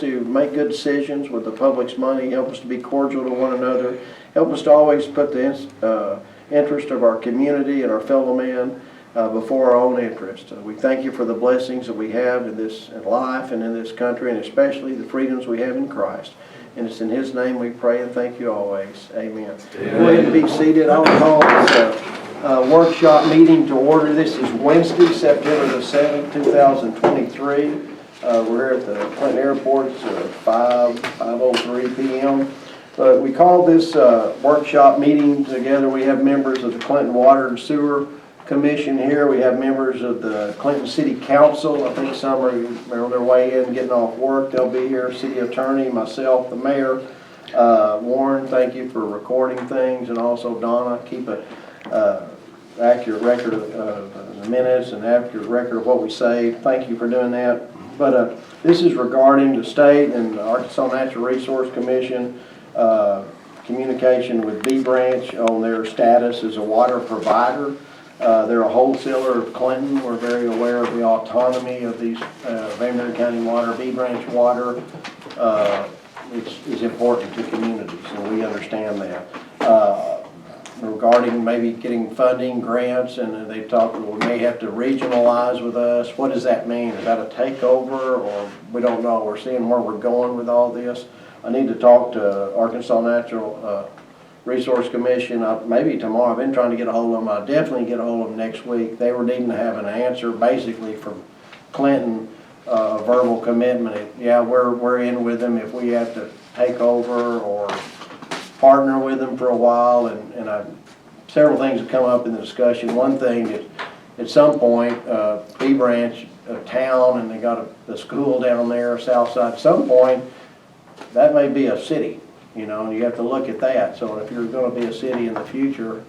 to make good decisions with the public's money, help us to be cordial to one another, help us to always put the interest of our community and our fellow man before our own interest. We thank you for the blessings that we have in life and in this country, and especially the freedoms we have in Christ. And it's in His name we pray and thank you always. Amen. Go ahead and be seated. I'll call this workshop meeting to order. This is Wednesday, September the 7th, 2023. We're here at the Clinton Airport. It's 5:03 p.m. But we call this workshop meeting together. We have members of the Clinton Water and Sewer Commission here. We have members of the Clinton City Council. I think some are on their way in, getting off work. They'll be here. City Attorney, myself, the Mayor. Warren, thank you for recording things, and also Donna, keep an accurate record of the minutes and accurate record of what we say. Thank you for doing that. But this is regarding the state and the Arkansas Natural Resource Commission communication with B Branch on their status as a water provider. They're a wholesaler of Clinton. We're very aware of the autonomy of these Van Buren County Water, B Branch Water. Is important to communities, and we understand that. Regarding maybe getting funding, grants, and they talk, we may have to regionalize with us. What does that mean? Is that a takeover, or we don't know? We're seeing where we're going with all this. I need to talk to Arkansas Natural Resource Commission, maybe tomorrow. I've been trying to get a hold of them. I'll definitely get a hold of them next week. They were needing to have an answer basically from Clinton, verbal commitment. Yeah, we're in with them if we have to take over or partner with them for a while. And several things have come up in the discussion. One thing is, at some point, B Branch, a town, and they got the school down there, south side, at some point, that may be a city. You know, and you have to look at that. So if you're going to be a city in the future,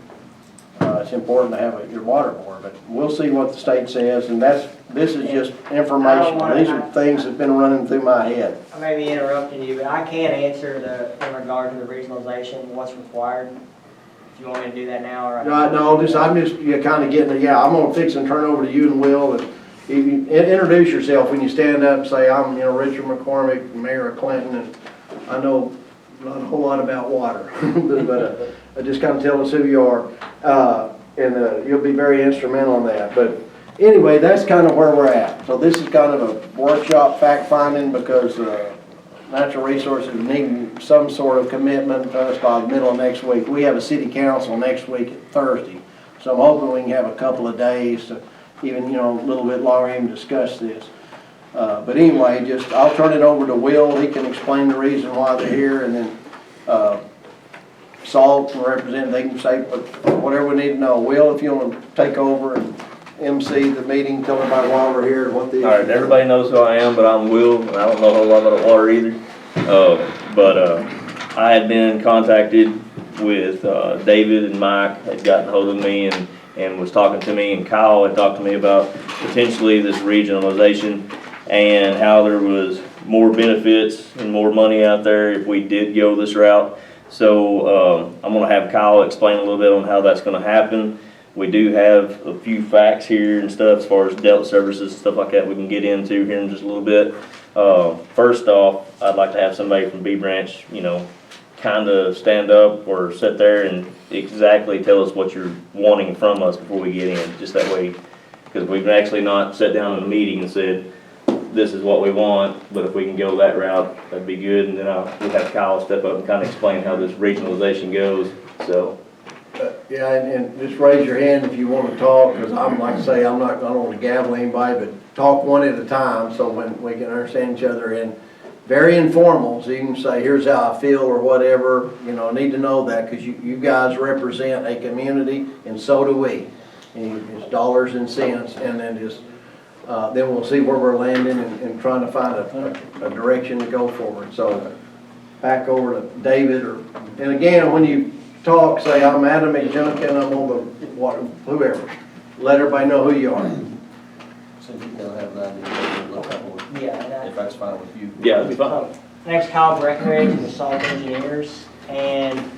it's important to have your water board. But we'll see what the state says, and this is just information. These are things that've been running through my head. I may be interrupting you, but I can answer in regard to the regionalization, what's required. If you want me to do that now, or no, I'm just kind of getting it. Yeah, I'm going to fix and turn over to you and Will. And you introduce yourself when you stand up and say, I'm Richard McCormick, Mayor of Clinton, and I know not a whole lot about water, but just kind of tell us who you are, and you'll be very instrumental in that. But anyway, that's kind of where we're at. So this is kind of a workshop fact-finding because Natural Resources need some sort of commitment to us by the middle of next week. We have a city council next week at Thursday, so I'm hoping we can have a couple of days to even, a little bit longer even discuss this. But anyway, I'll turn it over to Will. He can explain the reason why they're here, and then Saul can represent. They can say whatever we need to know. Will, if you want to take over and MC the meeting, tell everybody why we're here and what the. All right, everybody knows who I am, but I'm Will, and I don't know a whole lot about water either. I had been contacted with David and Mike had gotten hold of me and was talking to me, and Kyle had talked to me about potentially this regionalization and how there was more benefits and more money out there if we did go this route. So I'm going to have Kyle explain a little bit on how that's going to happen. We do have a few facts here and stuff as far as debt services and stuff like that we can get into here in just a little bit. First off, I'd like to have somebody from B Branch, kind of stand up or sit there and exactly tell us what you're wanting from us before we get in, just that way, because we've actually not sat down in a meeting and said, this is what we want, but if we can go that route, that'd be good. And then we'll have Kyle step up and kind of explain how this regionalization goes. So. Yeah, and just raise your hand if you want to talk, because I'm like I say, I don't want to gavel anybody, but talk one at a time so when we can understand each other. And very informal, so you can say, here's how I feel or whatever. Need to know that because you guys represent a community, and so do we. It's dollars and cents, and then then we'll see where we're landing and trying to find a direction to go forward. So back over to David, and again, when you talk, say I'm Adam McJunkin, I'm on the whoever. Let everybody know who you are. So if you don't have an idea, look up if that's fine with you. Yeah, that'd be fine. Next, Kyle Breckenridge with Salt Engineers, and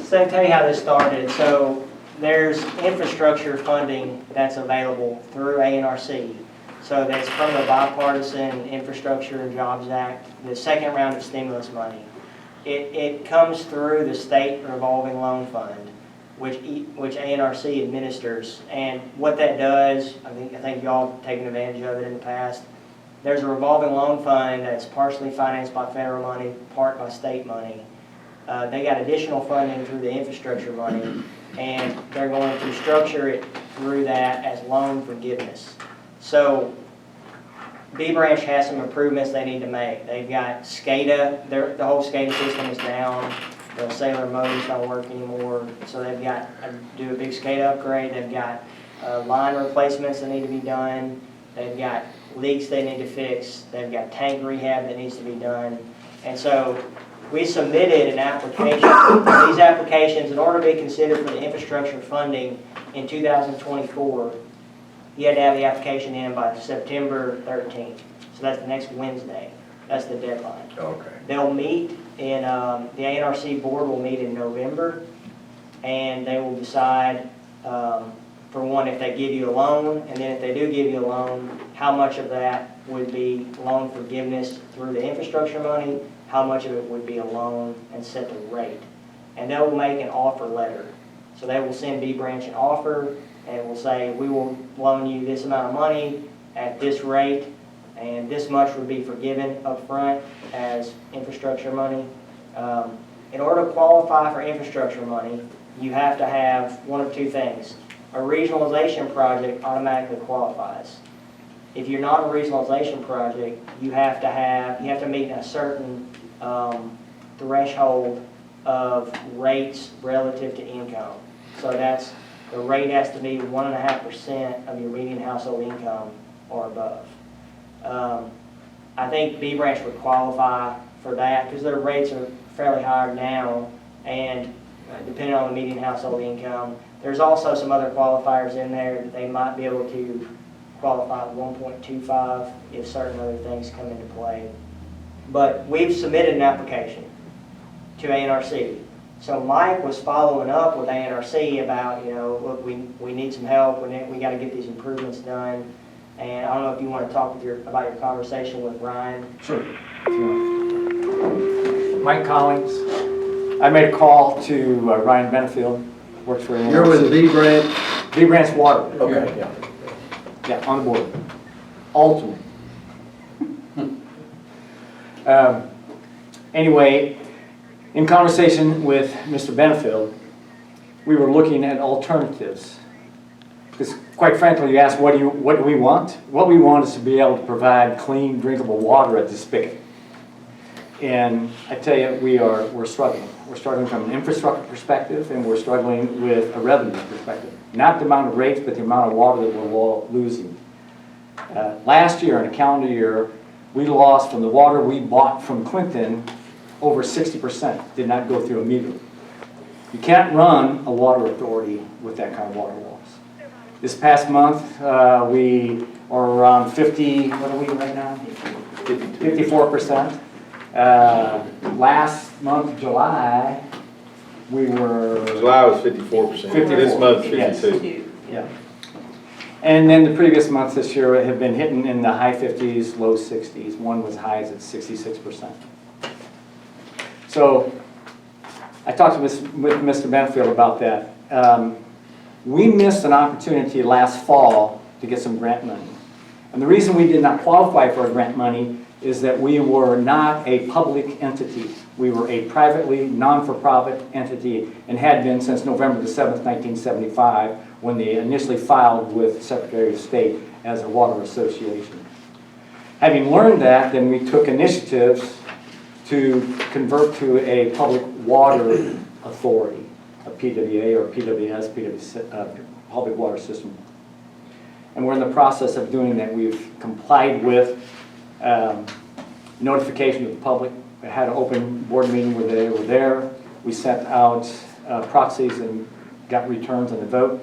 so tell you how this started. So there's infrastructure funding that's available through ANRC So that's from the Bipartisan Infrastructure and Jobs Act, the second round of stimulus money. It comes through the state revolving loan fund, which ANRC administers. And what that does, I think y'all have taken advantage of it in the past. There's a revolving loan fund that's partially financed by federal money, part by state money. They got additional funding through the infrastructure money, and they're going to structure it through that as loan forgiveness. So B Branch has some improvements they need to make. They've got SCADA, the whole SCADA system is down. The Sailor motors don't work anymore, so they've got to do a big SCADA upgrade. They've got line replacements that need to be done. They've got leaks they need to fix. They've got tank rehab that needs to be done. And so we submitted an application. These applications, in order to be considered for the infrastructure funding in 2024, you had to have the application in by September 13th. So that's the next Wednesday. That's the deadline. Okay. They'll meet in, the ANRC board will meet in November, and they will decide, for one, if they give you a loan, and then if they do give you a loan, how much of that would be loan forgiveness through the infrastructure money, how much of it would be a loan, and set the rate. And they will make an offer letter. So they will send B Branch an offer, and it will say, we will loan you this amount of money at this rate, and this much would be forgiven up front as infrastructure money. In order to qualify for infrastructure money, you have to have one of two things. A regionalization project automatically qualifies. If you're not a regionalization project, you have to meet a certain threshold of rates relative to income. So that's, the rate has to be 1.5% of your median household income or above. I think B Branch would qualify for that because their rates are fairly high now, and depending on the median household income. There's also some other qualifiers in there that they might be able to qualify at 1.25 if certain other things come into play. But we've submitted an application to ANRC. So Mike was following up with ANRC about, look, we need some help, we got to get these improvements done. And I don't know if you want to talk about your conversation with Ryan. Sure. Mike Collins. I made a call to Ryan Benefield, works for You're with B Branch? B Branch Water. Okay, yeah. Yeah, on the board. Ultimate. Anyway, in conversation with Mr. Benefield, we were looking at alternatives. Because quite frankly, you ask, what do we want? What we want is to be able to provide clean, drinkable water at the spigot. And I tell you, we're struggling. We're struggling from an infrastructure perspective, and we're struggling with a revenue perspective. Not the amount of rates, but the amount of water that we're losing. Last year, in a calendar year, we lost from the water we bought from Clinton, over 60% did not go through a meter. You can't run a water authority with that kind of water loss. This past month, we are around 50, what are we right now? 54%. Last month, July, we were... July was 54%. This month's 52. Yes. Yeah. And then the previous months this year have been hitting in the high 50s, low 60s. One was high as at 66%. So I talked with Mr. Benefield about that. We missed an opportunity last fall to get some grant money. And the reason we did not qualify for grant money is that we were not a public entity. We were a privately, non-for-profit entity and had been since November the 7th, 1975, when they initially filed with the Secretary of State as a water association. Having learned that, then we took initiatives to convert to a public water authority, a PWA or PWS, public water system. And we're in the process of doing that. We've complied with notification of the public. We had an open board meeting where they were there. We sent out proxies and got returns on the vote.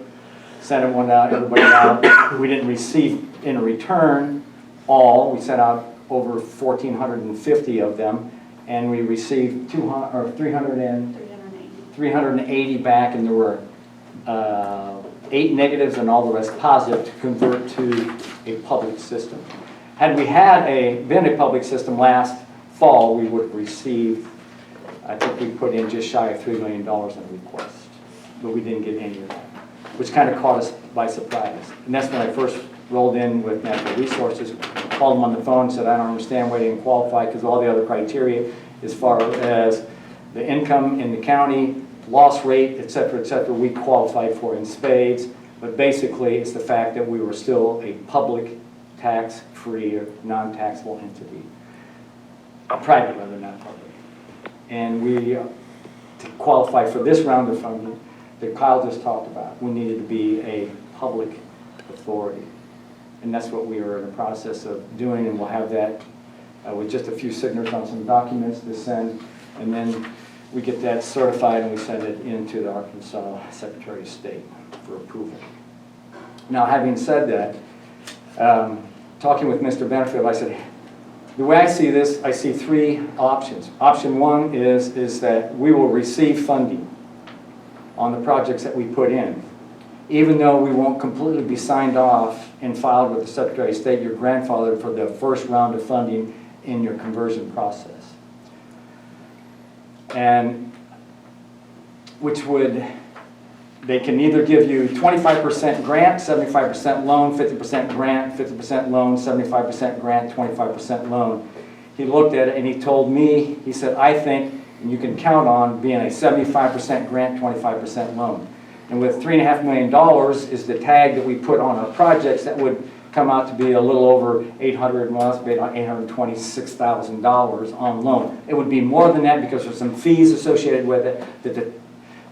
Sent one out, everybody out. We didn't receive in return all. We sent out over 1,450 of them, and we received 380 back, and there were 8 negatives and all the rest positive to convert to a public system. Had we been a public system last fall, we would have received, I think we put in just shy of $3 million in a request, but we didn't get any of that, which kind of caught us by surprise. And that's when I first rolled in with natural resources, called them on the phone, said, I don't understand why they didn't qualify, because all the other criteria as far as the income in the county, loss rate, et cetera, we qualified for in spades. But basically, it's the fact that we were still a public tax-free or non-taxable entity. Private rather, not public. And we, to qualify for this round of funding that Kyle just talked about, we needed to be a public authority. And that's what we are in the process of doing, and we'll have that with just a few signatures on some documents to send, and then we get that certified and we send it into the Arkansas Secretary of State for approval. Now, having said that, talking with Mr. Benefield, I said, the way I see this, I see 3 options. Option 1 is that we will receive funding on the projects that we put in. Even though we won't completely be signed off and filed with the Secretary of State, your grandfather for the first round of funding in your conversion process. And which would, they can either give you 25% grant, 75% loan, 50% grant, 50% loan, 75% grant, 25% loan. He looked at it and he told me, he said, I think, and you can count on being a 75% grant, 25% loan. And with $3.5 million is the tag that we put on our projects, that would come out to be a little over $826,000 on loan. It would be more than that because there's some fees associated with it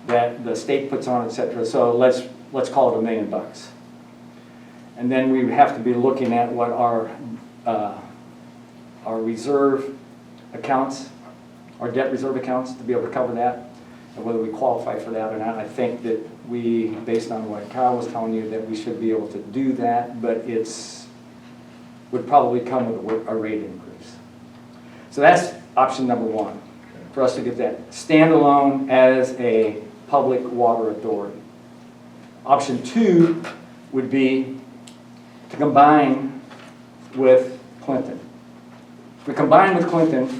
that the state puts on, etc. So let's call it $1 million. And then we would have to be looking at what our reserve accounts, our debt reserve accounts, to be able to cover that, and whether we qualify for that or not. I think that we, based on what Kyle was telling you, that we should be able to do that, but would probably come with a rate increase. So that's option number 1, for us to get that standalone as a public water authority. Option 2 would be to combine with Clinton. If we combine with Clinton,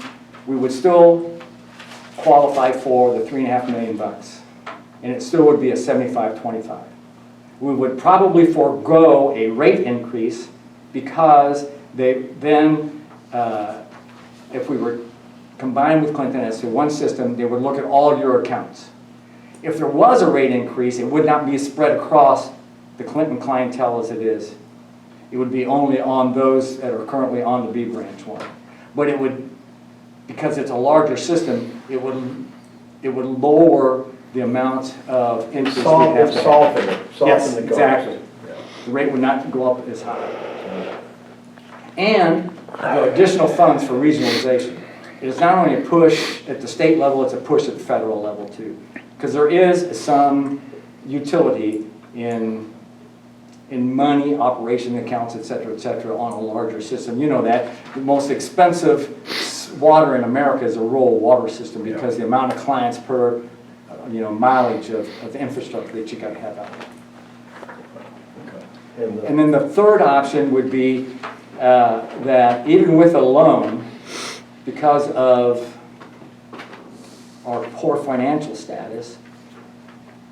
we would still qualify for the $3.5 million, and it still would be a 75-25. We would probably forego a rate increase because they then, if we were combined with Clinton as to one system, they would look at all your accounts. If there was a rate increase, it would not be spread across the Clinton clientele as it is. It would be only on those that are currently on the B branch one. But it would, because it's a larger system, it would lower the amount of interest we have to have. Soften it. Yes, Soften the exactly. cost. The rate would not go up as high. And the additional funds for regionalization. It is not only a push at the state level, it's a push at the federal level too. Because there is some utility in money, operation accounts, et cetera, on a larger system. You know that. The most expensive water in America is a rural water system because the amount of clients per mileage of infrastructure that you got to have out there. And then the third option would be that even with a loan, because of our poor financial status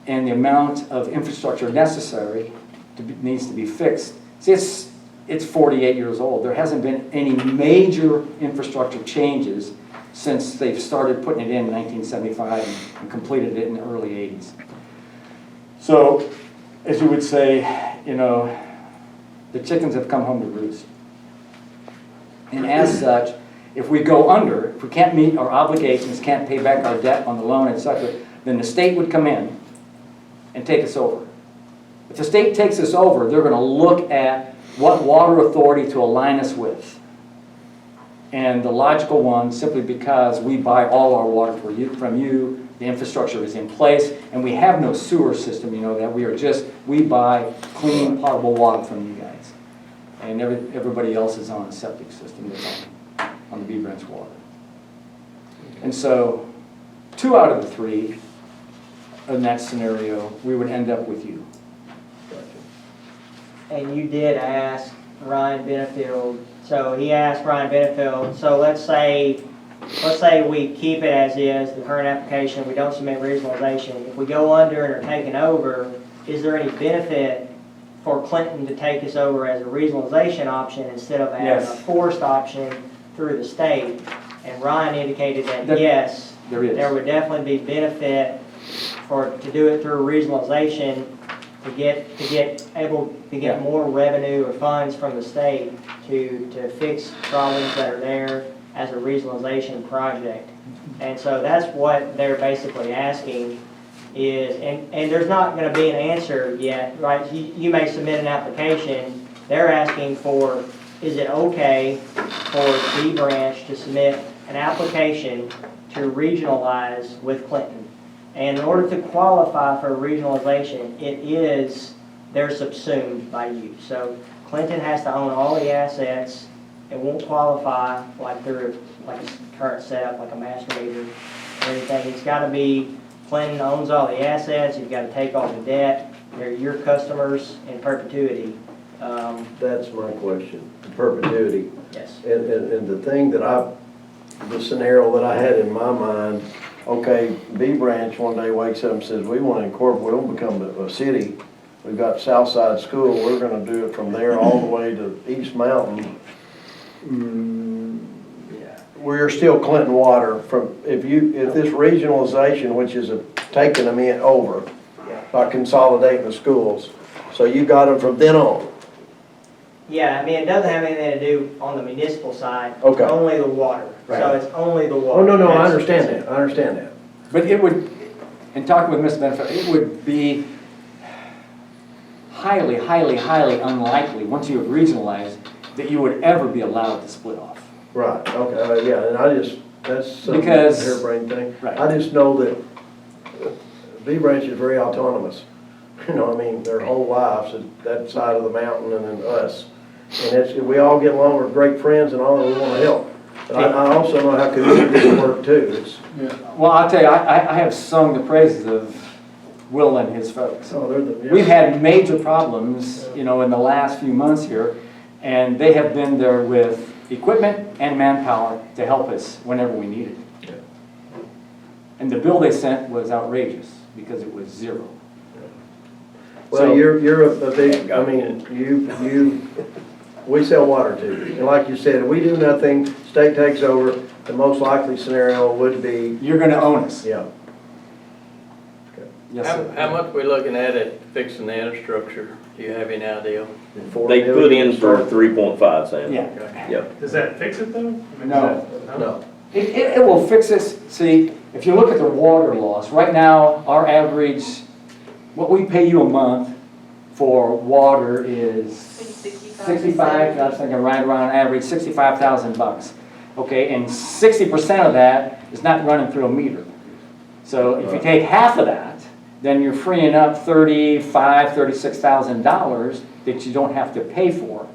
and the amount of infrastructure necessary needs to be fixed. See, it's 48 years old. There hasn't been any major infrastructure changes since they've started putting it in 1975 and completed it in the early 80s. So, as you would say, the chickens have come home to roost. And as such, if we go under, if we can't meet our obligations, can't pay back our debt on the loan, etc., then the state would come in and take us over. If the state takes us over, they're going to look at what water authority to align us with. And the logical one, simply because we buy all our water from you, the infrastructure is in place, and we have no sewer system, that we buy clean, potable water from you guys. And everybody else is on a septic system that's on the B branch water. And so 2 out of the 3 in that scenario, we would end up with you. and you did ask Ryan Benefield, so he asked Ryan Benefield, so let's say we keep it as is, the current application, we don't submit regionalization. If we go under and are taken over, is there any benefit for Clinton to take us over as a regionalization option instead of as a Yes. forced option through the state? And Ryan indicated that There- yes, There is. there would definitely be benefit to do it through regionalization to get more revenue or funds from the state to fix problems that are there as a regionalization project. And so that's what they're basically asking is, and there's not gonna be an answer yet, right? You may submit an application, they're asking for, is it okay for B branch to submit an application to regionalize with Clinton? And in order to qualify for regionalization, they're subsumed by you. So Clinton has to own all the assets. It won't qualify like through like a current setup, like a master meter or anything. It's gotta be, Clinton owns all the assets, you've gotta take all the debt, they're your customers in perpetuity. That's my question, perpetuity. Yes. And the thing that the scenario that I had in my mind, okay, B Branch one day wakes up and says, we want to incorporate, we want to become a city. We've got Southside School, we're going to do it from there all the way to East Mountain. Yeah. We're still Clinton water from, if this regionalization, which is taking them over, by consolidating the schools, so you got them from then on. Yeah, I mean, it doesn't have anything to do on the municipal side. Okay. Only the water. Right. So it's only the water. Oh, no, I That's- understand that, I understand that. But it would, in talking with Mr. Benefit, it would be highly, highly, highly unlikely, once you have regionalized, that you would ever be allowed to split off. Right, okay, yeah, and that's some Because- harebrained thing. Right. I just know that B Branch is very autonomous. You know, I mean, their whole lives, is that side of the mountain and then us. And we all get along, we're great friends and all, and we want to help. But I also know how communities work too. Well, I'll tell you, I have sung the praises of Will and his folks. We've had major problems, in the last few months here, and they have been there with equipment and manpower to help us whenever we needed it. And the bill they sent was outrageous because it was zero. Well, So- you're a big, I mean, we sell water too. And like you said, if we do nothing, state takes over, the most likely scenario would be, You're gonna own us. yeah. Yes, sir. How much we looking at fixing the infrastructure? Do you have any idea? They put in for 3.5, Sam. Yeah. Yep. Does that fix it though? I mean, No. No. It will fix this. See, if you look at the water loss, right now, our average, what we pay you a month for water is 65, I was thinking right around average, $65,000. Okay, and 60% of that is not running through a meter. So if you take half of that, then you're freeing up $36,000 that you don't have to pay for.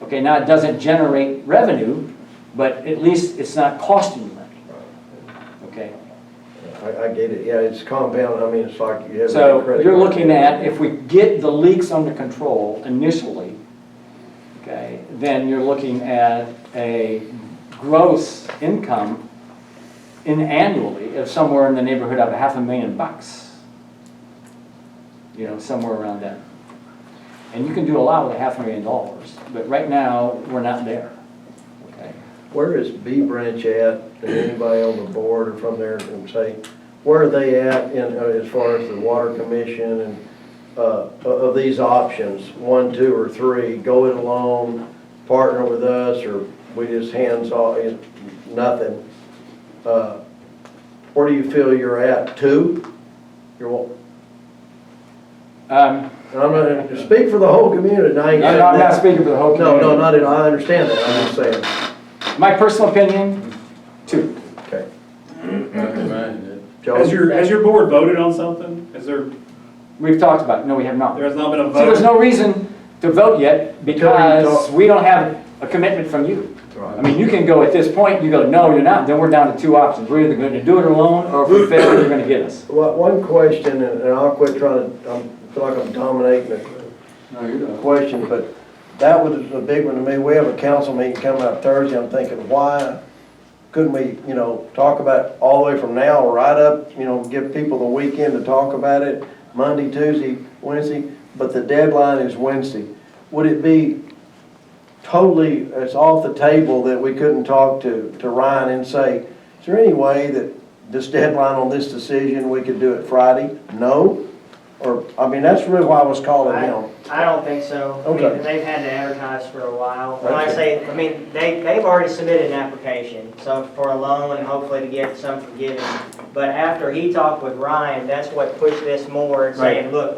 Okay, now it doesn't generate revenue, but at least it's not costing you money. Okay, I get it, yeah, it's compound, I mean, it's like you have. so credit you're card. looking at, if we get the leaks under control initially, okay, then you're looking at a gross income annually of somewhere in the neighborhood of $500,000. Somewhere around that. And you can do a lot with $500,000, but right now, we're not there. Okay. Where is B Branch at, and anybody on the board or from there can say, where are they at as far as the water commission and, of these options, 1, 2, or 3, go it alone, partner with us, or we just hands off, nothing? Where do you feel you're at? 2? And I'm not, to speak for the whole community, I ain't. I'm not speaking for the whole community. No, not at all, I understand that, I'm just saying. My personal opinion, 2. Okay. Has your board voted on something? We've talked about it. No, we have not. There has not been a So there's vote? no reason to vote yet because we don't have a commitment from you. I mean, you can go at this point, you go, no, you're not, then we're down to 2 options. We're either going to do it alone, or if we fail, you're going to get us. Well, one question, and I'll quit trying to, I feel like I'm dominating it. No, you're not. question, but that was a big one to me. We have a council meeting coming up Thursday. I'm thinking, why couldn't we, talk about it all the way from now right up, give people the weekend to talk about it, Monday, Tuesday, Wednesday, but the deadline is Wednesday. Would it be totally, it's off the table that we couldn't talk to Ryan and say, is there any way that this deadline on this decision, we could do it Friday? No? Or, that's really why I was calling him. I don't think so. Okay. They've had to advertise for a while. When I Okay. say, they've already submitted an application, so for a loan and hopefully to get some forgiven. But after he talked with Ryan, that's what pushed this more and saying, look,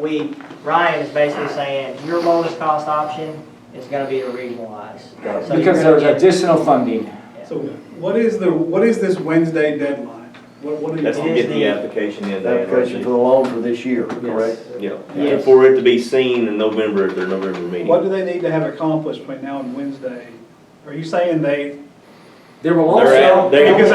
Ryan is basically saying, your lowest cost option is gonna be to regionalize. So Because you're gonna there's get- additional funding. So what is this Wednesday deadline? What are you That's to talking get about? the application in. to Application for the loan for this year, correct? Yeah, Yes. and for it to be seen in November at their November meeting. What do they need to have accomplished between now and Wednesday? Are you saying There will They're also, at- they're- because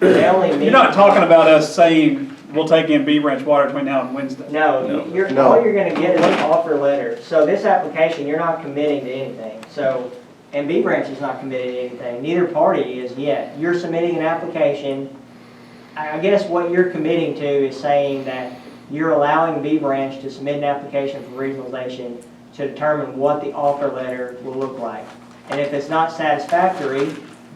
They only you're meet. not talking about us saying we'll take in B Branch water between now and Wednesday? No, No. No. all you're gonna get is an offer letter. So this application, you're not committing to anything. So, and B Branch is not committed to anything. Neither party is yet. You're submitting an application. I guess what you're committing to is saying that you're allowing B Branch to submit an application for regionalization to determine what the offer letter will look like. And if it's not satisfactory,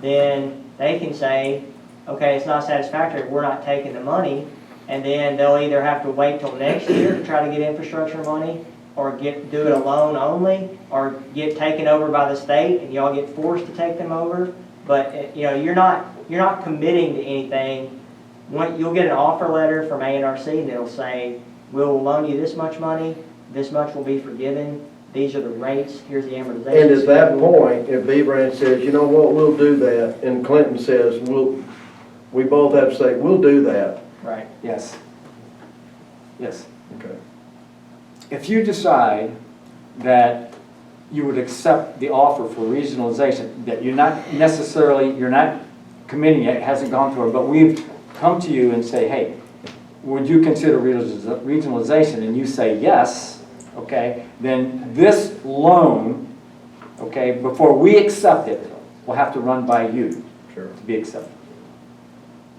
then they can say, okay, it's not satisfactory, we're not taking the money. And then they'll either have to wait till next year to try to get infrastructure money, or do it alone only, or get taken over by the state and y'all get forced to take them over. But, you're not committing to anything. You'll get an offer letter from A&RC that'll say, we'll loan you this much money, this much will be forgiven, these are the rates, here's the amortization. And at that schedule. point, if B Branch says, you know what, we'll do that, and Clinton says, we both have to say, we'll do that. Right. yes. Yes. Okay. If you decide that you would accept the offer for regionalization, that you're not committing it, hasn't gone through it, but we've come to you and say, hey, would you consider regionalization? And you say yes, okay, then this loan, okay, before we accept it, will have to run by you Sure. to be accepted.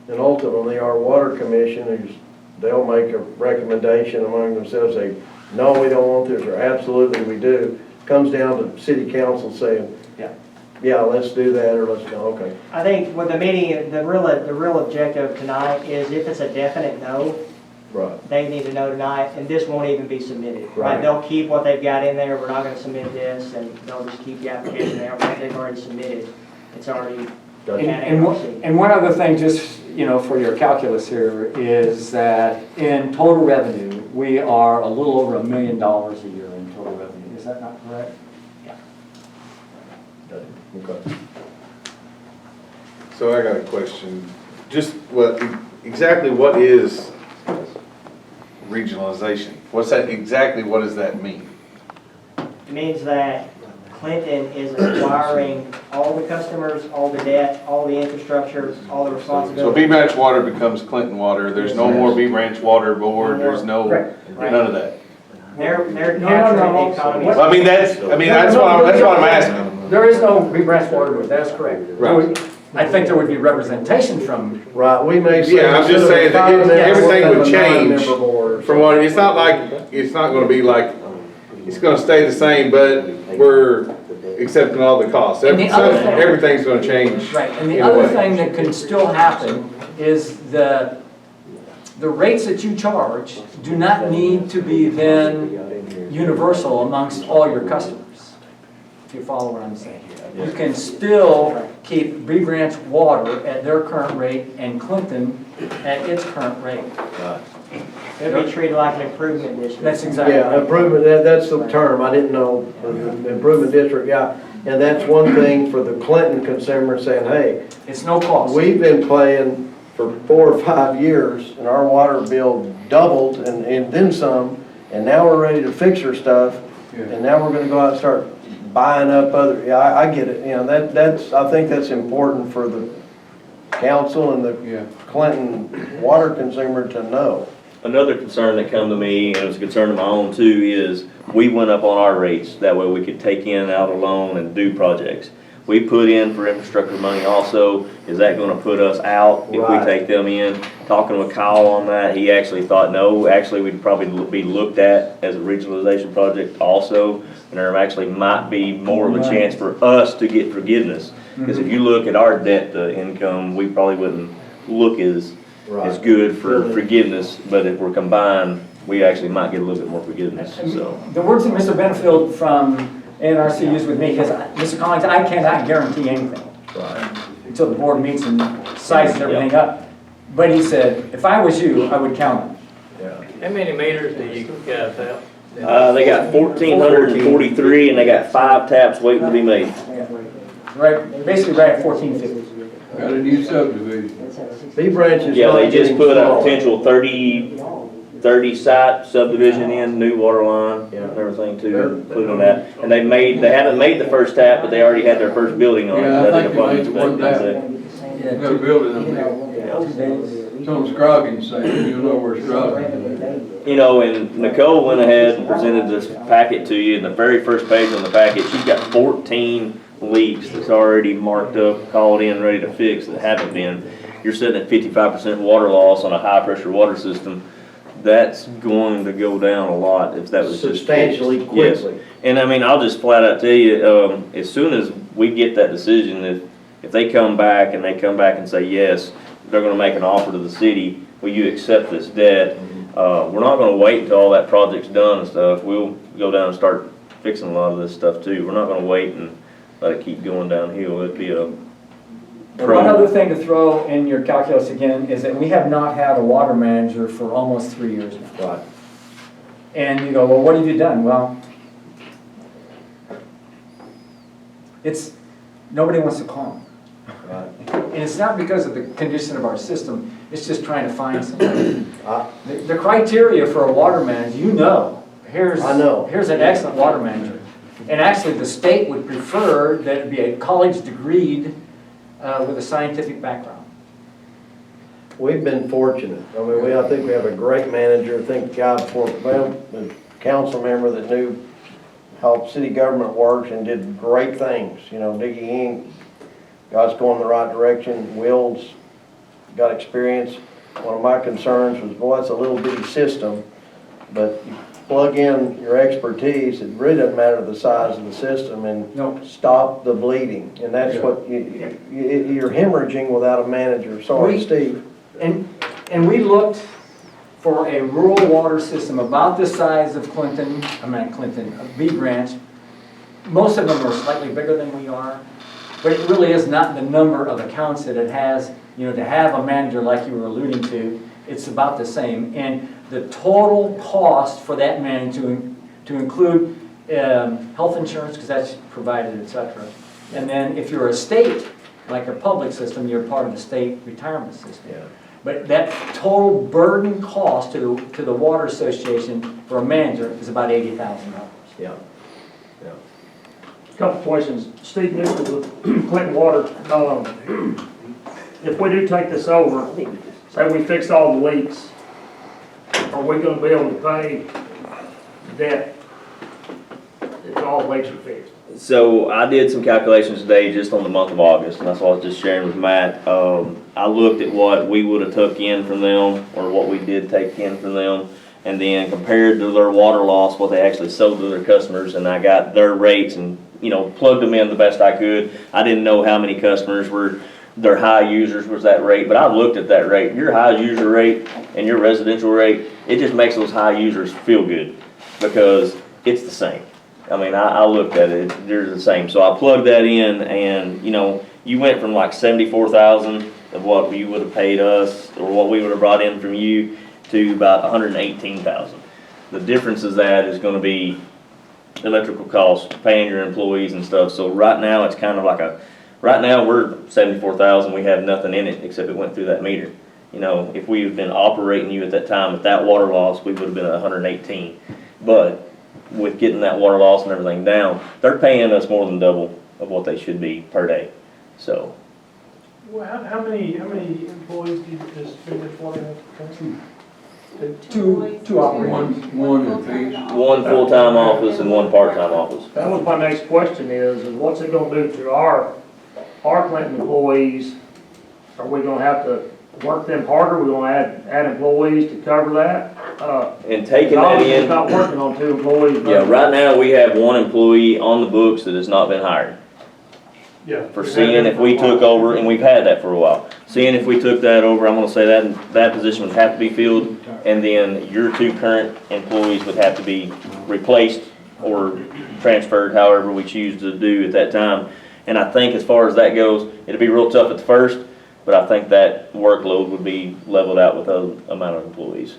And ultimately, our water commissioners, they'll make a recommendation among themselves, say, no, we don't want this, or absolutely we do. Comes down to city council saying, yeah, let's do that, or let's go, okay. I think with the meeting, the real objective tonight is if it's a definite no, Right. they need to know tonight, and this won't even be submitted. Right. They'll keep what they've got in there, we're not gonna submit this, and they'll just keep the application there, what they've already submitted. It's already Gotcha. at And ARC. one other thing, just, for your calculus here, is that in total revenue, we are a little over $1 million a year in total revenue. Is that not correct? Okay. So I got a question. Just exactly what is regionalization? What does that mean? It means that Clinton is acquiring all the customers, all the debt, all the infrastructure, all the So responsibility. B Branch Water becomes Clinton Water. There's no more B Branch Water Board. There's none of that. They're No, capturing no. the economy. Well, that's what I'm asking. There is no rebranch water board, that's correct. Right. I think there would be representation from, Right, we may say. Yeah, I'm just saying that everything would change From from what, it's not gonna be like, it's gonna stay the same, but we're accepting all the costs. And the other thing- Everything's gonna change. right, and the in a other way. thing that can still happen is the rates that you charge do not need to be then universal amongst all your customers. If you follow what I'm saying. You can still keep B Branch Water at their current rate and Clinton at its current rate. It'll be treated like an improvement district. That's exactly Yeah, right. improvement, that's the term, I didn't know, the improvement district, yeah. And that's one thing for the Clinton consumer saying, hey, It's no cost. we've been paying for 4 or 5 years, and our water bill doubled and then some, and now we're ready to fix our stuff, and now we're gonna go out and start buying up other, yeah, I get it, I think that's important for the council and the Clinton water consumer to know. Another concern that come to me, and it was a concern of my own too, is we went up on our rates. That way we could take in, out a loan and do projects. We put in for infrastructure money also. Is that gonna put us out if we Right. take them in? Talking with Kyle on that, he actually thought, no, actually we'd probably be looked at as a regionalization project also. And there actually might be more of a chance for us to get forgiveness. Because if you look at our debt to income, we probably wouldn't look as good for forgiveness. But if we're combined, we actually might get a little bit more forgiveness, so. The words that Mr. Benefield from ANRC used with me is, Mr. Collins, I cannot guarantee anything until the board meets and sizes everything up. But he said, if I was you, I would count them. How many meters do you guys have? They got 1,443 and they got 5 taps waiting to be made. Right, basically right at 1450. Got a new subdivision. B branch is Yeah, not they just getting put a smaller. potential 30 site subdivision in, new water line and everything too, including that. And they haven't made the first tap, but they already had their first building on it. Yeah, I That's think what they made the one that's tap. it. Got a building up there. 2 days. It's on Scroggins side, you'll know where Scroggins is. You know, and Nicole went ahead and presented this packet to you, and the very first page on the packet, she's got 14 leaks that's already marked up, called in, ready to fix that haven't been. You're sitting at 55% water loss on a high pressure water system. That's going to go down a lot if that was just Substantially fixed. Yes. quickly. And I mean, I'll just flat out tell you, as soon as we get that decision, if they come back and say, yes, they're gonna make an offer to the city, will you accept this debt? We're not gonna wait until all that project's done and stuff. We'll go down and start fixing a lot of this stuff too. We're not gonna wait and let it keep going downhill. It'd be a One other thing to throw in your calculus again is that we have not had a water manager for almost 3 years now. Right. And you go, well, what have you done? Well, nobody wants to call him. And it's not because of the condition of our system, it's just trying to find somebody. The criteria for a water manager, here's an excellent water manager. And actually, the state would prefer that it be a college degreed with a scientific background. We've been fortunate. I mean, I think we have a great manager. I think the guy before, the council member that knew how city government works and did great things. You know, Diggy Inc. got us going in the right direction. Will's got experience. One of my concerns was, boy, it's a little bitty system, but you plug in your expertise, it really doesn't matter the size of the system, and stop the bleeding. And that's what you're hemorrhaging without a manager. Sorry, Steve. And we looked for a rural water system about the size of B Branch. Most of them are slightly bigger than we are, but it really is not the number of accounts that it has. To have a manager like you were alluding to, it's about the same. And the total cost for that manager to include health insurance, because that's provided, etc. And then if you're a state, like a public system, you're part of the state retirement system. Yeah. But that total burden cost to the Water Association for a manager is about $80,000. Yeah. Couple questions. Steve Nichols with Clinton Water. If we do take this over, say we fixed all the leaks, are we gonna be able to pay the debt if all the leaks are fixed? So I did some calculations today just on the month of August, and that's what I was just sharing with Matt. I looked at what we would have took in from them, or what we did take in from them, and then compared to their water loss, what they actually sold to their customers, and I got their rates and, plugged them in the best I could. I didn't know how many customers were, their high users was that rate, but I looked at that rate. Your high user rate and your residential rate, it just makes those high users feel good because it's the same. I mean, I looked at it, they're the same. So I plugged that in and, you went from like 74,000 of what you would have paid us or what we would have brought in from you to about 118,000. The difference is that is going to be electrical costs, paying your employees and stuff. So right now it's kind of like right now we're 74,000, we have nothing in it except it went through that meter. If we had been operating you at that time at that water loss, we would have been at 118. But with getting that water loss and everything down, they're paying us more than double of what they should be per day. So. Well, how many employees does Big Water have? Two operators. One apiece. One full-time office and one part-time office. That was my next question is what's it gonna do to our Clinton employees? Are we gonna have to work them harder? We're gonna add employees to cover that? And taking that Obviously, it's in, not working on 2 employees. yeah, right now, we have one employee on the books that has not been hired. Yeah. For seeing if we took over, and we've had that for a while, seeing if we took that over, I'm gonna say that position would have to be filled, and then your 2 current employees would have to be replaced or transferred, however we choose to do at that time. And I think as far as that goes, it'll be real tough at the first, but I think that workload would be leveled out with other amount of employees.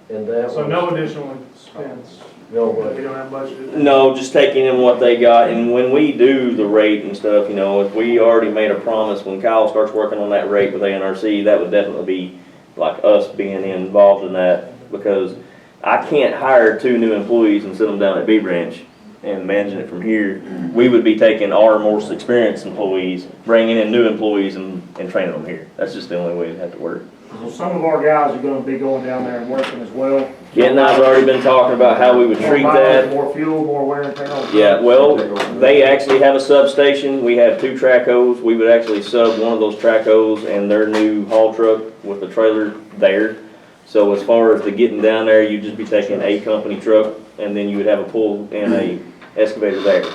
And that So was, no additional expense. no We way. don't have budgeted. No, just taking in what they got, and when we do the rate and stuff, you know, if we already made a promise, when Kyle starts working on that rate with ANRC, that would definitely be like us being involved in that, because I can't hire 2 new employees and sit them down at B Branch and managing it from here. We would be taking our most experienced employees, bringing in new employees and training them here. That's just the only way it had to work. So some of our guys are gonna be going down there and working as well. Kent and I've already been talking about how we would More treat mileage, that. more fuel, more wear and tear on. Yeah, well, they actually have a substation. We have 2 Tracos. We would actually sub one of those Tracos and their new haul truck with the trailer there. So as far as the getting down there, you'd just be taking a company truck, and then you would have a pull and a excavator there.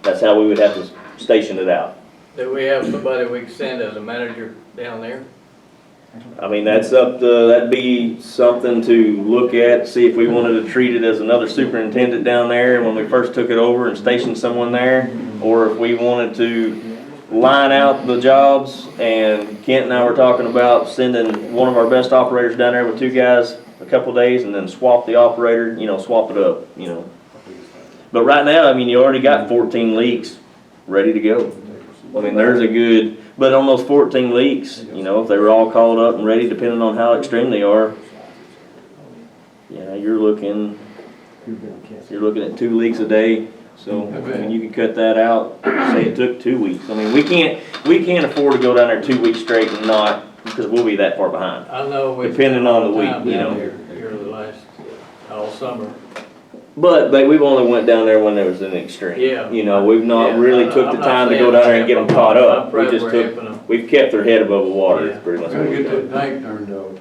That's how we would have to station it out. Do we have somebody we can send as a manager down there? I mean, that's up to, that'd be something to look at, see if we wanted to treat it as another superintendent down there when we first took it over and station someone there, or if we wanted to line out the jobs. And Kent and I were talking about sending one of our best operators down there with 2 guys a couple days, and then swap the operator, you know, swap it up, you know. But right now, I mean, you already got 14 leaks ready to go. I mean, there's a good, but on those 14 leaks, you know, if they were all called up and ready, depending on how extreme they are, yeah, you're looking at 2 leaks a day. So, I mean, you can cut that out, say it took 2 weeks. I mean, we can't afford to go down there 2 weeks straight and not, because we'll be that far behind. I know we. Depending on the week, Time you down know. Here the last, all summer. But we've only went down there when there was an extreme. Yeah. You know, we've not Yeah, really took I'm the not time to saying go down there and get them I'm caught up. proud We just we're took, helping them. we've kept their head above the water, Yeah. is pretty much what Gotta we've get done. that tank turned over.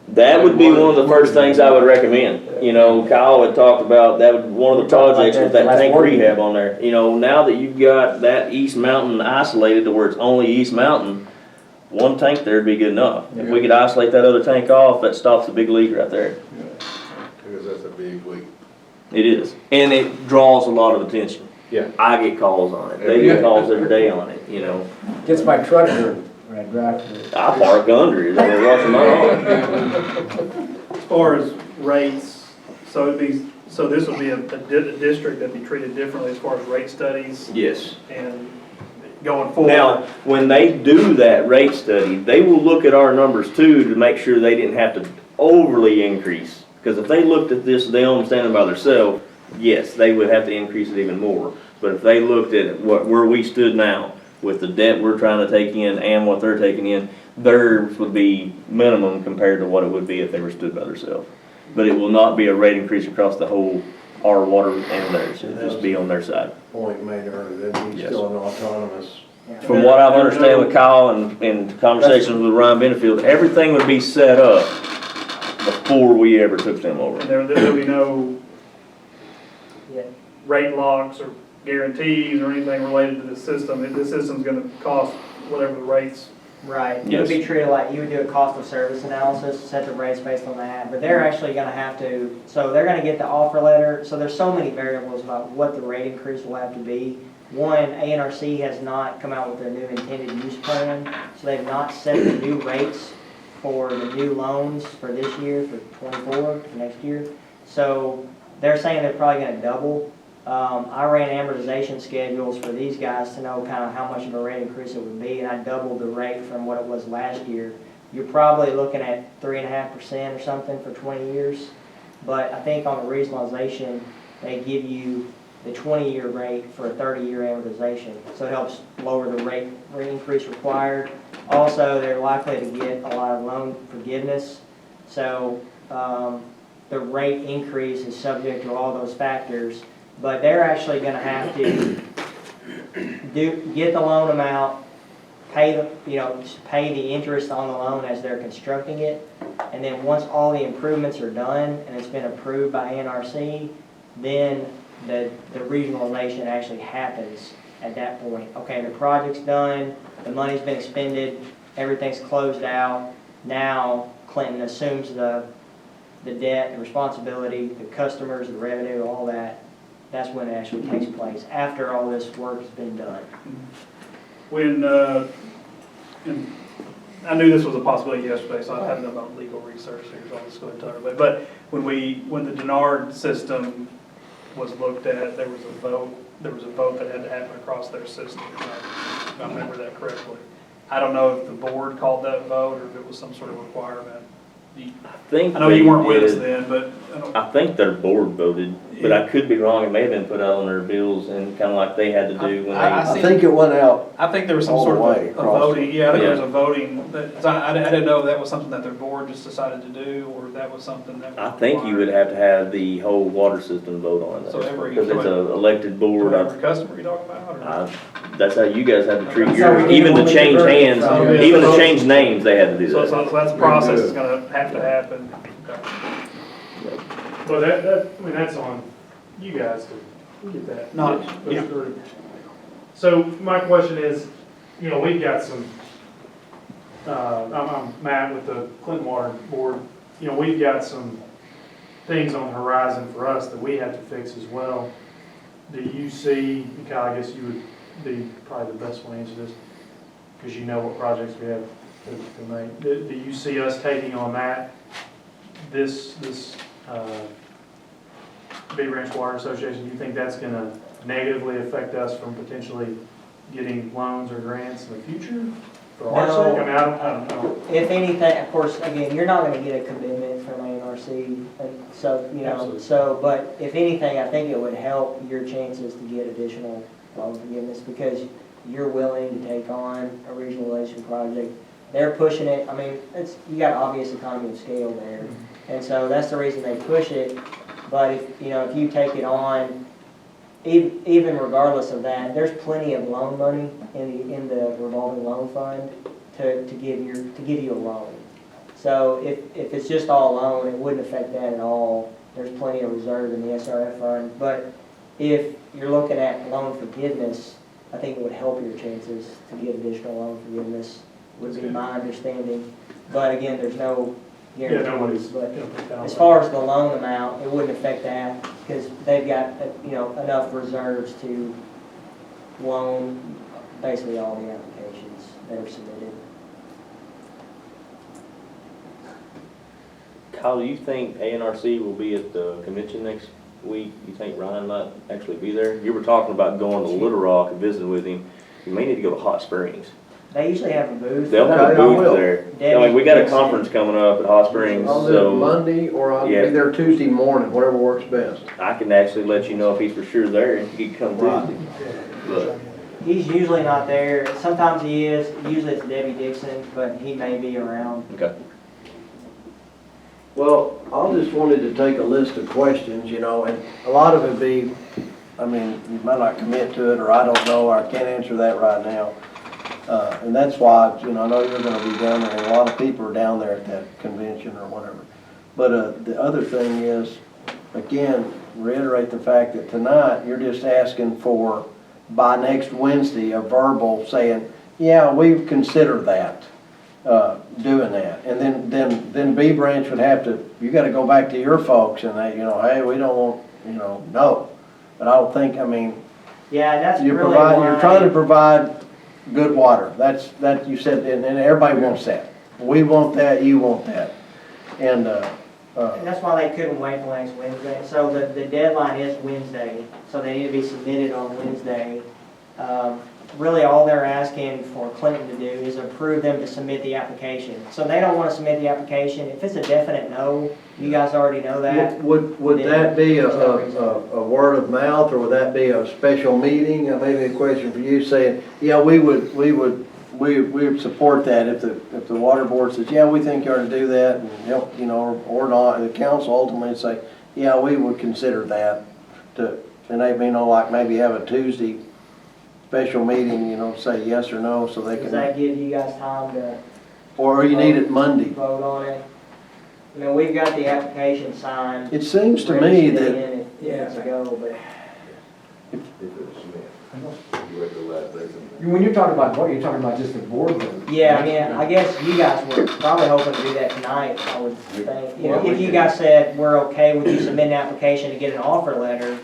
That would be one of the first things I would recommend. You know, Kyle had talked about, that would, one of the projects was that tank rehab on there. You know, now that you've got that East Mountain isolated to where it's only East Mountain, one tank there'd be good enough. If we could isolate that other tank off, that stops the big leak right there. Because that's a big leak. It is. And it draws a lot of attention. Yeah. I get calls on it. They get calls every day on it, you know. Gets my truck dirty when I drive through it. I park under it, I'm watching my lawn. As far as rates, so this would be a district that'd be treated differently as far as rate studies Yes. and going forward. Now, when they do that rate study, they will look at our numbers too to make sure they didn't have to overly increase. Because if they looked at this, them standing by themselves, yes, they would have to increase it even more. But if they looked at where we stood now, with the debt we're trying to take in and what they're taking in, theirs would be minimum compared to what it would be if they were stood by themselves. But it will not be a rate increase across the whole, our water and theirs, it'll just be on their side. Point made earlier, that'd be Yes. still an autonomous. From what I've understand with Kyle and conversations with Ryan Benefield, everything would be set up before we ever took them over. And there'll be no Yeah. rate locks or guarantees or anything related to the system. This system's gonna cost whatever the rates. Right, it Yes. would be treated like, you would do a cost of service analysis, set the rates based on that, but they're actually gonna have to, so they're gonna get the offer letter, so there's so many variables about what the rate increase will have to be. One, ANRC has not come out with their new intended use plan, so they've not set the new rates for the new loans for this year, for '24, for next year. So they're saying they're probably gonna double. I ran amortization schedules for these guys to know kind of how much of a rate increase it would be, and I doubled the rate from what it was last year. You're probably looking at 3.5% or something for 20 years. But I think on the regionalization, they give you the 20-year rate for a 30-year amortization. So it helps lower the rate increase required. Also, they're likely to get a lot of loan forgiveness. So the rate increase is subject to all those factors. But they're actually going to have to get the loan amount, pay the interest on the loan as they're constructing it. And then once all the improvements are done and it's been approved by NRC, then the regionalization actually happens at that point. Okay, the project's done, the money's been expended, everything's closed out. Now Clinton assumes the debt, the responsibility, the customers, the revenue, all that. That's when it actually takes place, after all this work has been done. When, and I knew this was a possibility yesterday, so I haven't done my legal research here, so I'll just go ahead and tell everybody. But when the Denard system was looked at, there was a vote that had to happen across their system, if I remember that correctly. I don't know if the board called that vote or if it was some sort of requirement. I know you weren't with us then, but I think their board voted, but I could be wrong. It may have been put out on their bills and kind of like they had to do when I think it went out. I think there was some All sort the of way a across. voting, yeah, I think there was Yeah. a voting, I didn't know if that was something that their board just decided to do, or if that was something that. I think you would have to have the whole water system vote on it. So every- Because it's an elected board. Every customer you talking about, or? That's how you guys have to treat So yours. we Even need to to change convert it hands, from- even to change names, they had to do So that. that's a process that's gonna have to happen. Okay. But I mean, that's on you guys to get that. Not- pushed yeah. through. So my question is, we've got some, I'm Matt with the Clinton Water Board, we've got some things on the horizon for us that we have to fix as well. Do you see, Kyle, I guess you would be probably the best one to answer this, because you know what projects we have to make. Do you see us taking on that, this Bay Ranch Water Association? Do you think that's gonna negatively affect us from potentially getting loans or grants in the future? For our No. sake? I mean, I don't know. If anything, of course, again, you're not gonna get a commitment from ANRC, and so, Absolutely. but if anything, I think it would help your chances to get additional loan forgiveness, because you're willing to take on a regionalization project. They're pushing it, I mean, you got obvious economy of scale there, and so that's the reason they push it. But if you take it on, even regardless of that, there's plenty of loan money in the revolving loan fund to give you a loan. So if it's just all loan, it wouldn't affect that at all. There's plenty of reserve in the SRF fund. But if you're looking at loan forgiveness, I think it would help your chances to get additional loan forgiveness, would be my understanding. But again, there's no guarantees. But as far as the loan amount, it wouldn't affect that, because they've got, enough reserves to loan basically all the applications that are submitted. Kyle, do you think ANRC will be at the convention next week? You think Ryan might actually be there? You were talking about going to Little Rock and visiting with him. You may need to go to Hot Springs. They usually have a booth. They'll put Okay, a I booth will. there. Debbie We got a Dixon. conference coming up at Hot Springs, I'll do it so Monday, or I'll be Yeah. there Tuesday morning, whatever works best. I can actually let you know if he's for sure there and he can come Right. Tuesday. But He's usually not there. Sometimes he is. Usually it's Debbie Dixon, but he may be around. okay. Well, I just wanted to take a list of questions, and a lot of it be, I mean, you might not commit to it, or I don't know, or I can't answer that right now. And that's why, I know you're gonna be down there, and a lot of people are down there at that convention or whatever. But the other thing is, again, reiterate the fact that tonight, you're just asking for, by next Wednesday, a verbal saying, yeah, we've considered that. Doing that, and then B Branch would have to, you gotta go back to your folks and they, hey, we don't want, no. But I don't think, Yeah, that's you're really you're trying to provide good water, that you said, and everybody wants that. We want that, you want that, and, And that's why they couldn't wait till next Wednesday. So the deadline is Wednesday, so they need to be submitted on Wednesday. Really, all they're asking for Clinton to do is approve them to submit the application. So they don't want to submit the application. If it's a definite no, you guys already know that. would that be a word of mouth, or would that be a special meeting? Maybe a question for you saying, yeah, we would we support that. If the water board says, yeah, we think you ought to do that and help, you know, or not, and the council ultimately say, yeah, we would consider that and they may know, like maybe have a Tuesday special meeting, you know, say yes or no, so they Does that can, give you guys time to or you need it Monday. vote on it? I mean, we've got the application signed. It seems to me ready to that, get in if it's a go, but When you're talking about what, you're talking about just the board vote? yeah, I mean, I guess you guys were probably hoping to do that tonight, I would think. If you guys said, we're okay with you submitting an application to get an offer letter,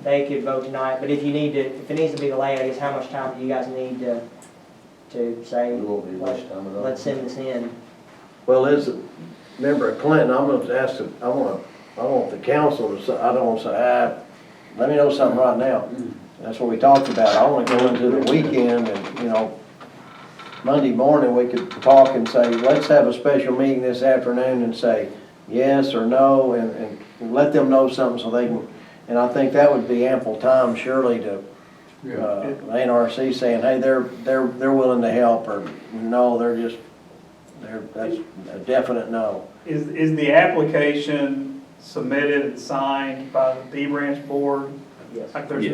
they could vote tonight, but if you need to, if it needs to be delayed, I guess how much time do you guys need to say, We won't be much time at all. let's send this in? well, as a member of Clinton, I'm gonna ask, I want the council to say, I don't wanna say, let me know something right now. That's what we talked about. I wanna go into the weekend and, you know, Monday morning, we could talk and say, let's have a special meeting this afternoon and say yes or no, and let them know something so they can, and I think that would be ample time surely to, NRC saying, hey, they're willing to help, or no, that's a definite no. Is the application submitted and signed by the B branch board? Yes. Like there's Yes.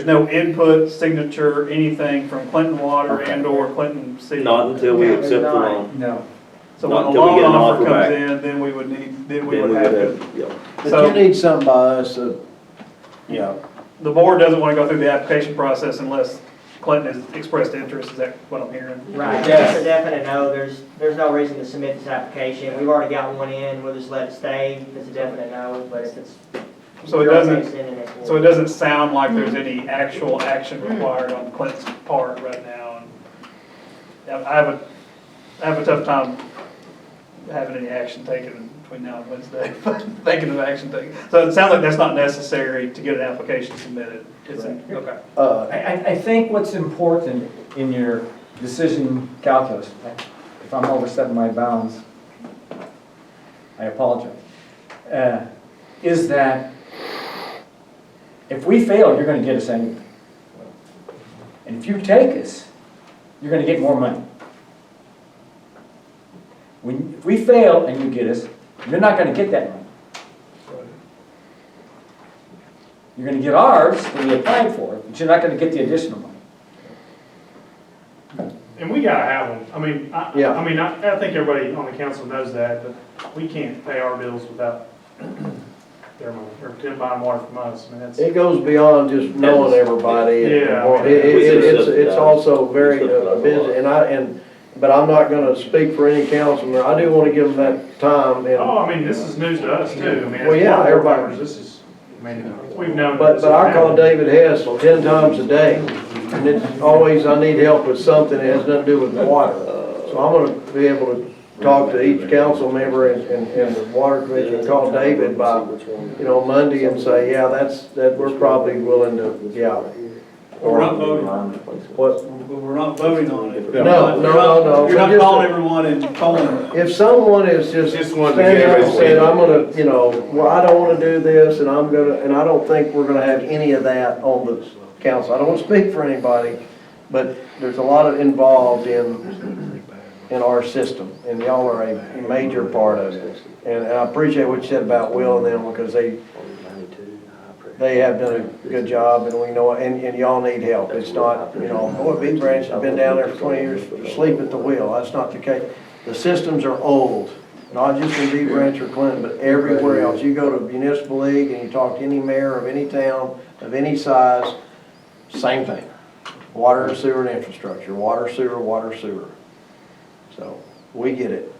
no input, signature, anything from Clinton Water Okay. and or Clinton City? Not until we Yeah, accept the not. loan. No. So not when the until we loan get an offer offer comes back. in, then we would need, then we Then would have to. yeah. But So- you need something by us, yeah. The board doesn't want to go through the application process unless Clinton has expressed interest, is that what I'm hearing? Right, Yes. it's a definite no, there's no reason to submit this application, we've already got one in, we'll just let it stay, if it's a definite no, but if it's. So it you're okay doesn't, sending it so it forward. doesn't sound like there's any actual action required on Clinton's part right now. And I have a tough time having any action taken between now and Wednesday, thinking of action taken. So it sounds like that's not necessary to get an application submitted. Okay. I think what's important in your decision calculus, if I'm overstepping my bounds, I apologize, is that if we fail, you're gonna get us anyway. And if you take us, you're gonna get more money. If we fail and you get us, you're not gonna get that money. You're gonna get ours that we applied for, but you're not gonna get the additional money. And we gotta have them. I mean, Yeah. I think everybody on the council knows that, but we can't pay our bills without their money, or them buying water from us. I mean, that's. It goes beyond just knowing everybody. Yeah. It's also very busy, but I'm not gonna speak for any councilman. I do wanna give them that time and. Oh, I mean, this is news to us too. I mean, Well, yeah, as board everybody- members, this is, I mean, we've known. But I call David Hess 10 times a day, and it's always, I need help with something that has nothing to do with water. So I'm gonna be able to talk to each council member and the water commission, call David by, you know, Monday and say, yeah, that we're probably willing to, yeah. We're not voting, What, we're not voting on it. No. You're not Just- calling everyone and calling. if someone is just Just wanted to standing get up and everybody- saying, I'm gonna, you know, well, I don't wanna do this, and and I don't think we're gonna have any of that on the council. I don't wanna speak for anybody, but there's a lot of involved in our system, and y'all are a major part of it. And I appreciate what you said about Will and them, because they have done a good job, and we know, and y'all need help. It's not, you know, oh, B Branch has been down there for 20 years, asleep at the wheel. That's not the case. The systems are old, not just in B Branch or Clinton, but everywhere else. You go to municipal league and you talk to any mayor of any town, of any size, same thing. Water and sewer and infrastructure, water, sewer, water, sewer. So, we get it.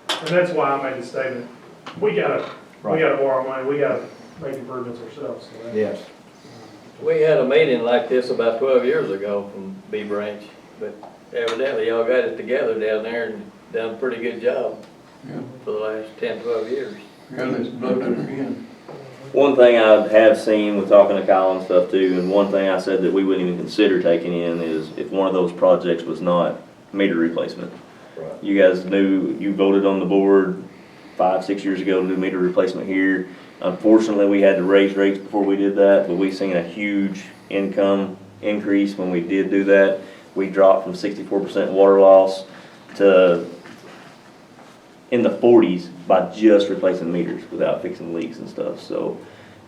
And that's why I made the statement, we gotta borrow money, we gotta make improvements ourselves. So that- Yes. We had a meeting like this about 12 years ago from B Branch, but evidently y'all got it together down there and done a pretty good job for the last 10, 12 years. Yeah, let's vote it again. One thing I have seen with talking to Kyle and stuff too, and one thing I said that we wouldn't even consider taking in is if one of those projects was not meter replacement. You guys knew, you voted on the board 5, 6 years ago to do meter replacement here. Unfortunately, we had to raise rates before we did that, but we've seen a huge income increase when we did do that. We dropped from 64% water loss to in the 40s by just replacing meters without fixing leaks and stuff. So,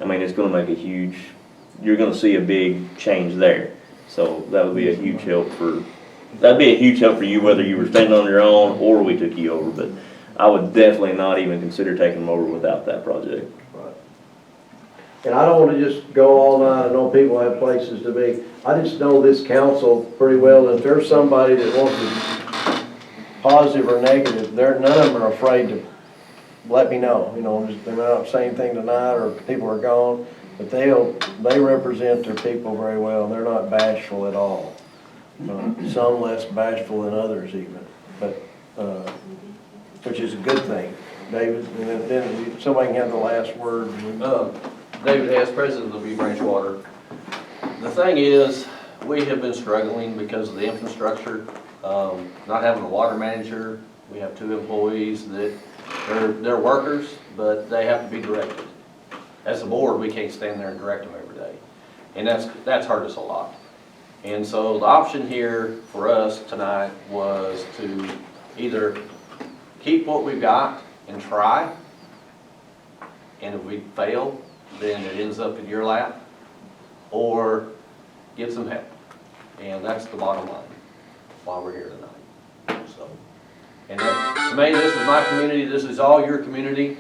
I mean, it's gonna make a huge, you're gonna see a big change there. So that would be a huge help for, that'd be a huge help for you whether you were standing on your own or we took you over. But I would definitely not even consider taking them over without that project. And I don't want to just go all night. I know people have places to be. I just know this council pretty well. If there's somebody that wants to, positive or negative, none of them are afraid to let me know. You know, just, they may not say anything tonight or people are gone, but they represent their people very well. They're not bashful at all. Some less bashful than others even, but, which is a good thing. David, and then somebody can have the last word. David Hess, President of the Branch Water. The thing is, we have been struggling because of the infrastructure, not having a water manager. We have 2 employees that they're workers, but they have to be directed. As a board, we can't stand there and direct them every day. And that's hurt us a lot. And so the option here for us tonight was to either keep what we've got and try, and if we fail, then it ends up in your lap, or get some help. And that's the bottom line, why we're here tonight. So, and that, to me, this is my community, this is all your community.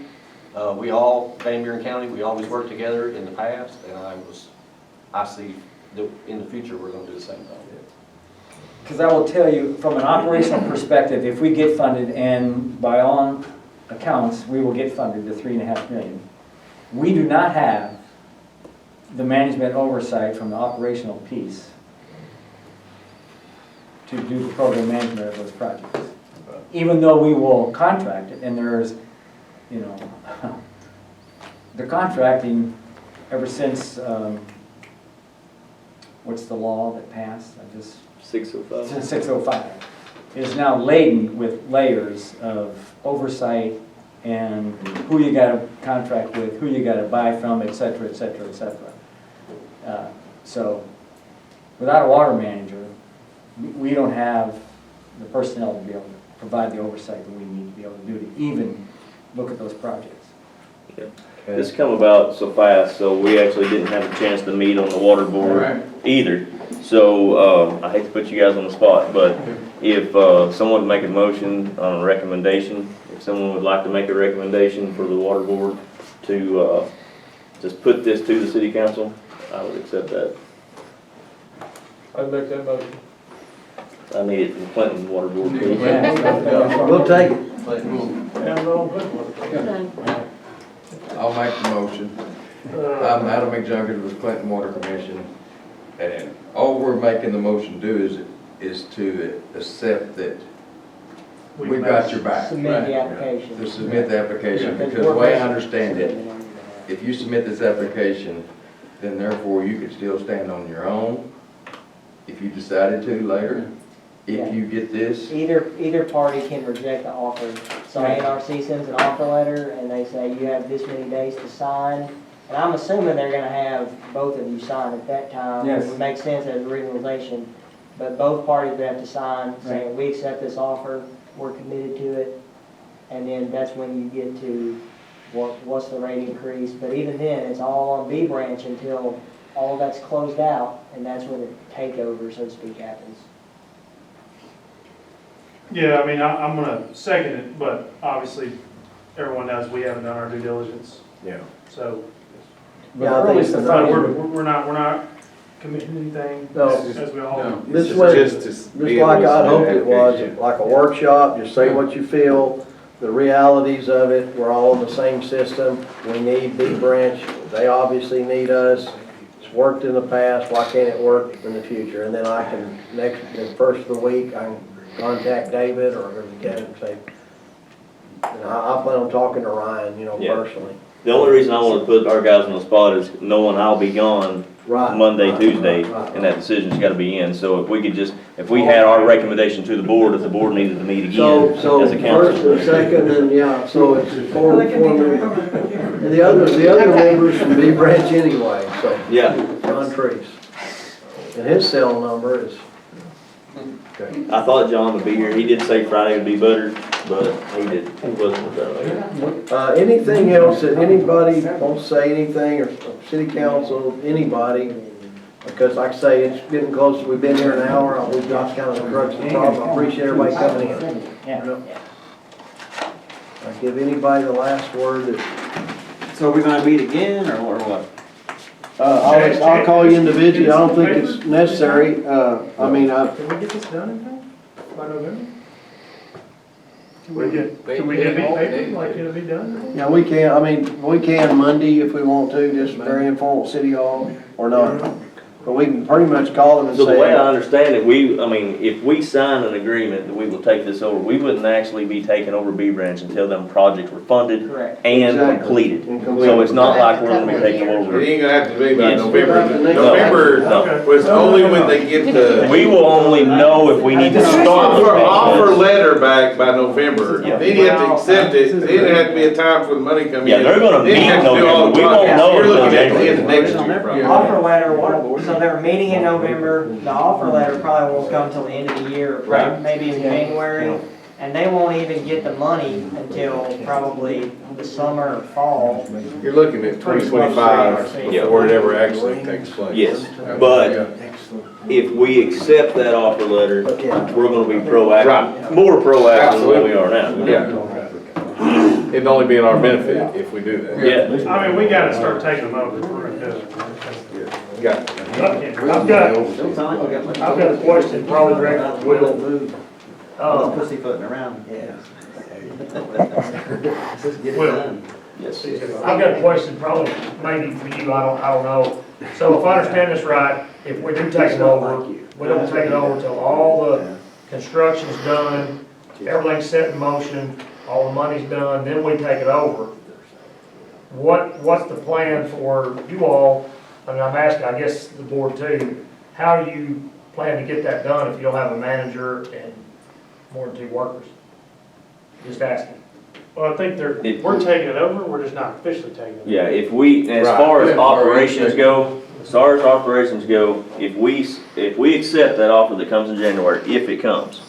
We all, Van Buren County, we always worked together in the past, and I see that in the future, we're gonna do the same thing. Because I will tell you, from an operational perspective, if we get funded, and by all accounts, we will get funded the $3.5 million, we do not have the management oversight from the operational piece to do the program management of those projects. Even though we will contract it, and there's, you know, the contracting ever since, what's the law that passed? 605. Since 605. Is now laden with layers of oversight and who you got to contract with, who you got to buy from, et cetera, et cetera, et cetera. So without a water manager, we don't have the personnel to be able to provide the oversight that we need to be able to do to even look at those projects. Yeah. This come about so fast, so we actually didn't have a chance to meet on the water board either. So I hate to put you guys on the spot, but if someone would make a motion on a recommendation, if someone would like to make a recommendation for the water board to just put this to the city council, I would accept that. I'd make that motion. I need it from Clinton Water Board. Please. We'll take it. I'll make the motion. I'm Adam McJunkett with Clinton Water Commission, and all we're making the motion do is to accept that we've got your back. Submit the application. To submit the application, because the way I understand it, if you submit this application, then therefore you could still stand on your own if you decided to later. If you get this, Either party can reject the offer. So ANRC sends an offer letter and they say you have this many days to sign. And I'm assuming they're gonna have both of you sign at that time. Yes. It would make sense as a regionalization. But both parties would have to sign saying, we accept this offer, we're committed to it. And then that's when you get to what's the rate increase. But even then, it's all on B branch until all that's closed out, and that's when the takeover, so to speak, happens. Yeah, I mean, I'm gonna second it, but obviously, everyone knows we haven't done our due diligence, Yeah. so. Yeah, I think it's We're not committing anything, No. as we all. No. This way, Just just to be able like to I'd hope submit it was, application. like a workshop, just say what you feel, the realities of it, we're all in the same system, we need B branch, they obviously need us, it's worked in the past, why can't it work in the future? And then I can, the first of the week, I can contact David or Kevin and say, I plan on talking to Ryan, Yeah. personally. The only reason I want to put our guys on the spot is knowing I'll be gone Right. Monday, right, Tuesday, right, and that decision's got to be in. So if we could just, if we had our recommendation to the board, if the board needed to meet again So as a first and council. second, and yeah, so it's four members. And the other members from B branch anyway, so. Yeah. John Treese. And his cell number is Okay. I thought John would be here. He did say Friday would be better, but he wasn't. Anything else that anybody wants to say anything, or city council, anybody? Because like I say, it's getting close, we've been here an hour, we've got kind of the crux of the problem, I appreciate everybody coming in. Yeah. I give anybody the last word that, So we're gonna meet again, or what? I'll call you individually, I don't think it's necessary, I mean, Can we get this done in time, by November? Can we get paper, like it'll be done? yeah, we can, I mean, we can Monday if we want to, just very informal city hall, or not. But we can pretty much call them and So the way I say, understand it, if we sign an agreement that we will take this over, we wouldn't actually be taking over B Branch until them projects were funded Correct. and Exactly. completed. And So it's not like we're gonna be taking It over. ain't gonna have to be by Yes. November. No. November was only when they get the We will only know if we need to start. offer letter back by November. Then you have to accept it, then it has to be a time for the money coming in. Yeah, they're gonna Then you meet have to do all November. the We won't projects. know You're until looking at the end of January. next year, probably. Offer letter, so they're meeting in November, the offer letter probably won't come till the end of the year, Right. maybe in January. And they won't even get the money until probably the summer or fall. You're looking at 2025 before it ever actually takes place. Yes, but if we accept that offer letter, we're gonna be proactive, Right. more proactive than what we are now. Yeah. It'd only be in our benefit if we do that. Yeah. I mean, we gotta start taking them over if we're gonna do it. Got I've got a question, probably directed to Will. Pussyfooting around. Will, Yes. I've got a question, probably maybe for you, I don't know. So if I understand this right, if we do take it over, we don't take it over till all the construction's done, everything's set in motion, all the money's done, then we take it over. What's the plan for you all? I mean, I'm asking, I guess the board too, how do you plan to get that done if you don't have a manager and more than 2 workers? Just asking. Well, I think we're taking it over, we're just not officially taking it over. Yeah, if we, as Right. far as Yeah. operations go, if we accept that offer that comes in January, if it comes,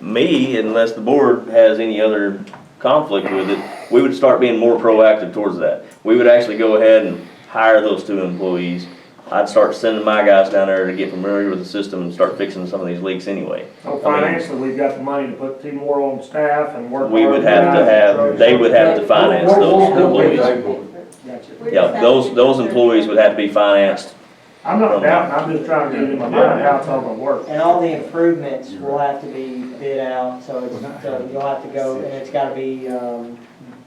me, unless the board has any other conflict with it, we would start being more proactive towards that. We would actually go ahead and hire those 2 employees. I'd start sending my guys down there to get familiar with the system and start fixing some of these leaks anyway. So financially, we've got the money to put 2 more on staff and work. We would have to have, they would have to finance those employees. Yeah, those employees would have to be financed. I'm not doubting, I'm just trying to get in my mind how it's all gonna work. And all the improvements will have to be bid out, so you'll have to go, and it's gotta be,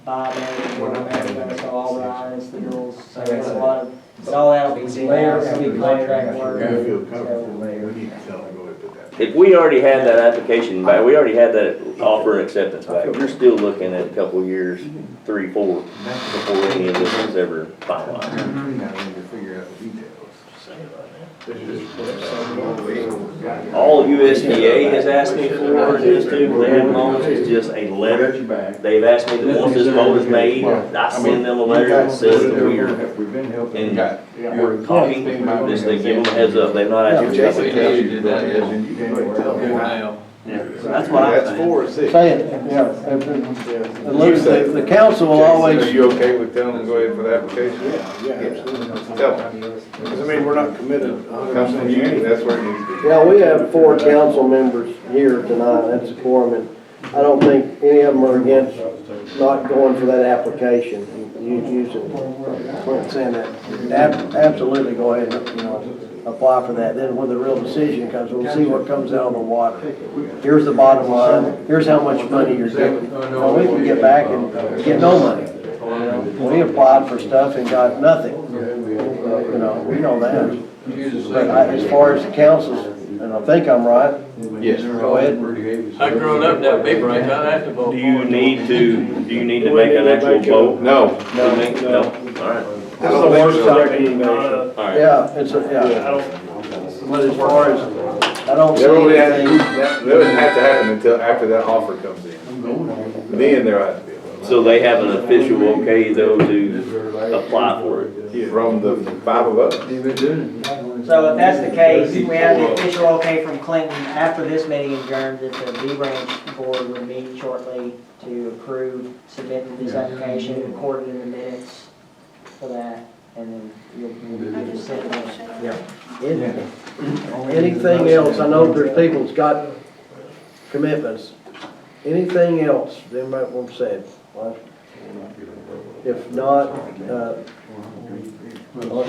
by American, so all the irons, the girls, so it's a lot of, all that'll be bid out, it'll be contract work. If we already had that application back, we already had that offer and acceptance back, you're still looking at a couple of years, 3, 4, before any of this is ever finalized. All USDA has asked me for, just to, they have loans, is just a letter. They've asked me that once this vote is made, I send them a letter that says that we are in, we're talking, just to give them a heads up, they've not asked me to. That's what I'm That's saying. 4 or 6. say it, yeah. The council will Are always, you okay with telling them to go ahead for the application? Tell them. Because I mean, we're not committed Comes from you, that's where it needs to be. yeah, we have 4 council members here tonight, that's a quorum, and I don't think any of them are against not going for that application. Using, saying that, absolutely go ahead and, apply for that. Then when the real decision comes, we'll see what comes out of the water. Here's the bottom line, here's how much money you're getting. Now, we can get back and get no money. We applied for stuff and got nothing. We know that. But as far as the councils, and I think I'm right. Yes. Go ahead. I grew up down Big Branch, I'd have to vote. Do you need to make an actual vote? No. No, all right. This is a workshop meeting, All right. Yeah, it's a, yeah. But as far as, I don't see That would have anything. to happen until after that offer comes in. Then there has to be a vote. So they have an official okay though to apply for it? From the five of us. So if that's the case, we have the official okay from Clinton after this meeting adjourned, that the B branch board would meet shortly to approve submitting this application, recorded in the minutes for that, and then you'll just send it in. Anything else? I know there's people that's got commitments. Anything else they might want to say? If not, I'll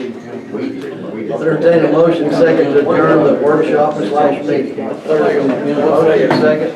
entertain a motion second to adjourn the workshop / meeting. Motion second.